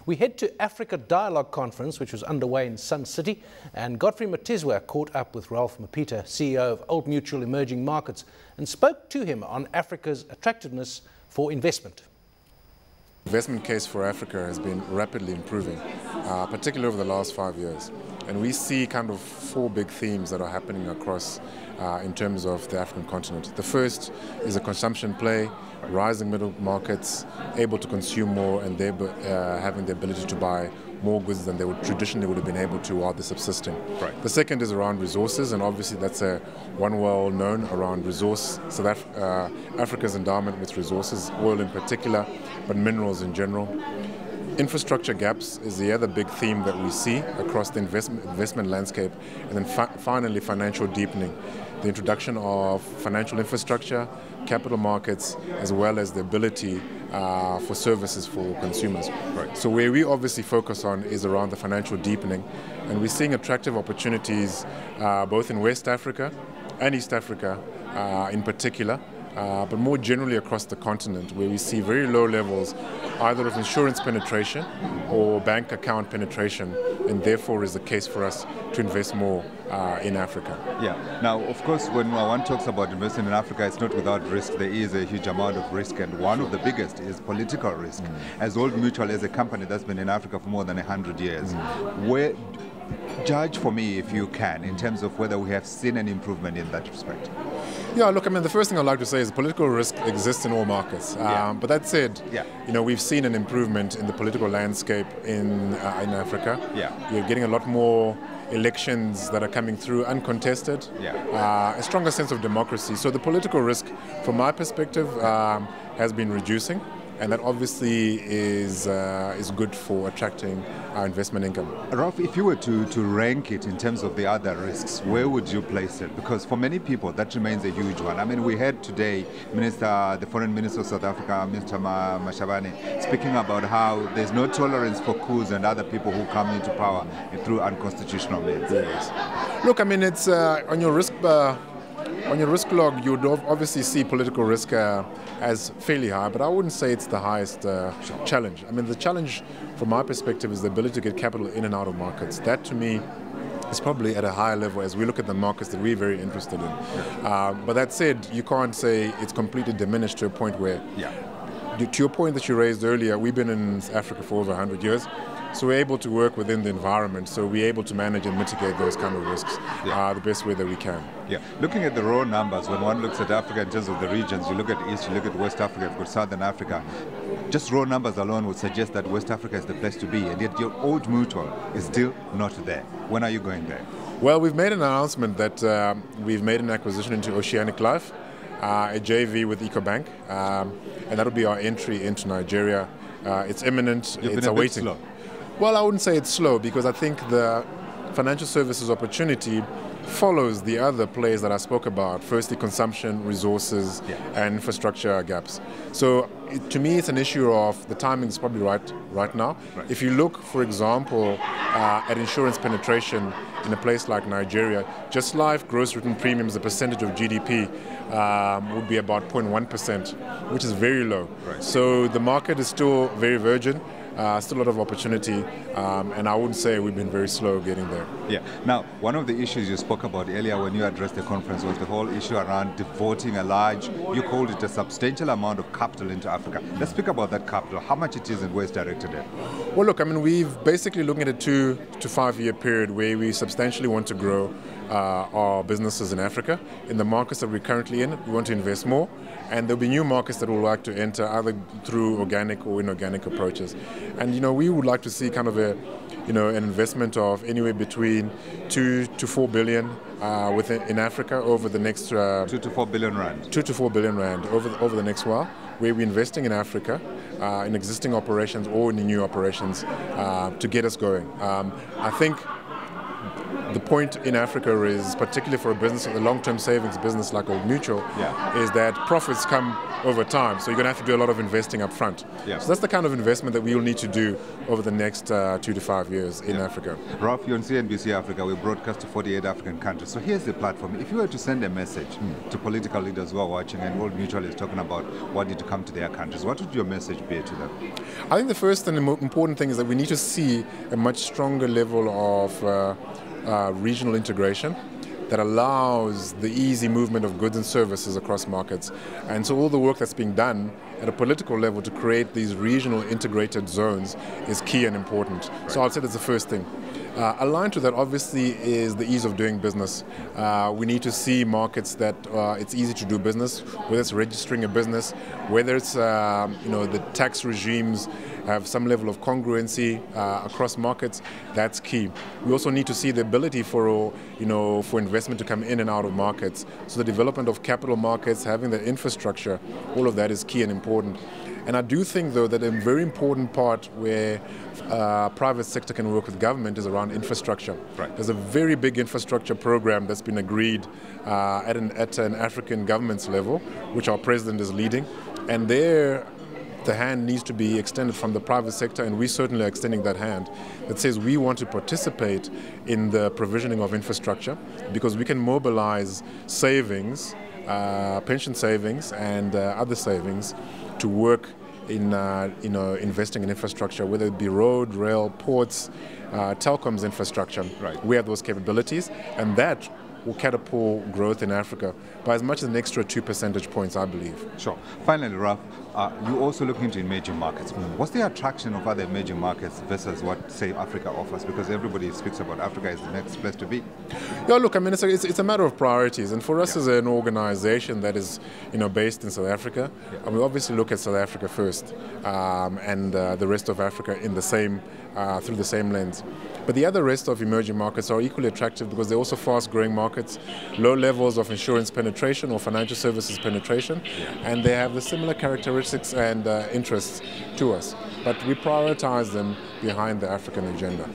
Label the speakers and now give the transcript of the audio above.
Speaker 1: We head to Africa Dialogue Conference, which was underway in Sun City, and Godfrey Mutizwa caught up with Ralf Mupita, CEO of Old Mutual Emerging Markets, and spoke to him on Africa's attractiveness for investment.
Speaker 2: The investment case for Africa has been rapidly improving, particularly over the last 5 years. And we see kind of four big themes that are happening across in terms of the African continent. The first is a consumption play, rising middle markets, able to consume more and having the ability to buy more goods than they would traditionally would have been able to while they're subsisting.
Speaker 3: Right.
Speaker 2: The second is around resources, and obviously that's one well known around resource. So that Africa's endowment with resources, oil in particular, but minerals in general. Infrastructure gaps is the other big theme that we see across the investment landscape. And then finally, financial deepening. The introduction of financial infrastructure, capital markets, as well as the ability for services for consumers.
Speaker 3: Right.
Speaker 2: So where we obviously focus on is around the financial deepening. And we're seeing attractive opportunities both in West Africa and East Africa in particular. But more generally across the continent, where we see very low levels either of insurance penetration or bank account penetration, and therefore is the case for us to invest more in Africa.
Speaker 3: Yeah. Now, of course, when one talks about investing in Africa, it's not without risk. There is a huge amount of risk, and one of the biggest is political risk. As Old Mutual is a company that's been in Africa for more than 100 years, judge for me, if you can, in terms of whether we have seen an improvement in that respect.
Speaker 2: Yeah, look, I mean, the first thing I'd like to say is political risk exists in all markets. But that said, we've seen an improvement in the political landscape in Africa. You're getting a lot more elections that are coming through uncontested, a stronger sense of democracy. So the political risk, from my perspective, has been reducing. And that obviously is good for attracting our investment income.
Speaker 3: Ralf, if you were to rank it in terms of the other risks, where would you place it? Because for many people, that remains a huge one. I mean, we heard today the Foreign Minister of South Africa, Mr. Mashabane, speaking about how there's no tolerance for coups and other people who come into power through unconstitutional means.
Speaker 2: Yes. Look, I mean, it's on your risk log, you'd obviously see political risk as fairly high, but I wouldn't say it's the highest challenge. I mean, the challenge from my perspective is the ability to get capital in and out of markets. That, to me, is probably at a higher level as we look at the markets that we're very interested in. But that said, you can't say it's completely diminished to a point where, to your point that you raised earlier, we've been in Africa for over 100 years. So we're able to work within the environment, so we're able to manage and mitigate those kind of risks the best way that we can.
Speaker 3: Yeah, looking at the raw numbers, when one looks at Africa in terms of the regions, you look at East, you look at West Africa, you've got Southern Africa, just raw numbers alone would suggest that West Africa is the place to be, and yet your Old Mutual is still not there. When are you going there?
Speaker 2: Well, we've made an announcement that we've made an acquisition into Oceanic Life, a JV with EcoBank, and that'll be our entry into Nigeria. It's imminent, it's awaiting.
Speaker 3: Slow.
Speaker 2: Well, I wouldn't say it's slow, because I think the financial services opportunity follows the other plays that I spoke about. Firstly, consumption, resources, and infrastructure gaps. So to me, it's an issue of the timing is probably right now.
Speaker 3: Right.
Speaker 2: If you look, for example, at insurance penetration in a place like Nigeria, just life gross written premiums, the percentage of GDP would be about 0.1%, which is very low.
Speaker 3: Right.
Speaker 2: So the market is still very virgin. Still a lot of opportunity, and I wouldn't say we've been very slow getting there.
Speaker 3: Yeah. Now, one of the issues you spoke about earlier when you addressed the conference was the whole issue around devoting a large, you called it a substantial amount of capital into Africa. Let's speak about that capital, how much it is and where it's directed at.
Speaker 2: Well, look, I mean, we've basically looking at a 2 to 5 year period where we substantially want to grow our businesses in Africa. In the markets that we're currently in, we want to invest more, and there'll be new markets that we'll like to enter either through organic or inorganic approaches. And we would like to see kind of an investment of anywhere between 2 to 4 billion in Africa over the next
Speaker 3: 2 to 4 billion rand.
Speaker 2: 2 to 4 billion rand over the next while, where we're investing in Africa, in existing operations or in new operations to get us going. I think the point in Africa is, particularly for a business, a long-term savings business like Old Mutual, is that profits come over time. So you're going to have to do a lot of investing up front.
Speaker 3: Yeah.
Speaker 2: So that's the kind of investment that we will need to do over the next 2 to 5 years in Africa.
Speaker 3: Ralf, you're on CNBC Africa. We broadcast to 48 African countries. So here's the platform. If you were to send a message to political leaders who are watching, and Old Mutual is talking about wanting to come to their countries, what would your message be to them?
Speaker 2: I think the first and important thing is that we need to see a much stronger level of regional integration that allows the easy movement of goods and services across markets. And so all the work that's being done at a political level to create these regional integrated zones is key and important. Right. So I'd say that's the first thing. Aligned to that, obviously, is the ease of doing business. We need to see markets that it's easy to do business, whether it's registering a business, whether it's the tax regimes have some level of congruency across markets. That's key. We also need to see the ability for investment to come in and out of markets. So the development of capital markets, having the infrastructure, all of that is key and important. And I do think, though, that a very important part where private sector can work with government is around infrastructure.
Speaker 3: Right.
Speaker 2: There's a very big infrastructure program that's been agreed at an African government's level, which our president is leading. And there, the hand needs to be extended from the private sector, and we certainly are extending that hand that says we want to participate in the provisioning of infrastructure because we can mobilize savings, pension savings and other savings to work in investing in infrastructure, whether it be road, rail, ports, telecoms infrastructure.
Speaker 3: Right.
Speaker 2: We have those capabilities, and that will catapult growth in Africa by as much as an extra 2 percentage points, I believe.
Speaker 3: Sure. Finally, Ralf, you're also looking into emerging markets. What's the attraction of other emerging markets versus what, say, Africa offers? Because everybody speaks about Africa as the next place to be.
Speaker 2: Yeah, look, I mean, it's a matter of priorities. And for us as an organization that is, based in South Africa, and we obviously look at South Africa first and the rest of Africa in the same, through the same lens. But the other rest of emerging markets are equally attractive because they're also fast-growing markets, low levels of insurance penetration or financial services penetration, and they have the similar characteristics and interests to us. But we prioritize them behind the African agenda.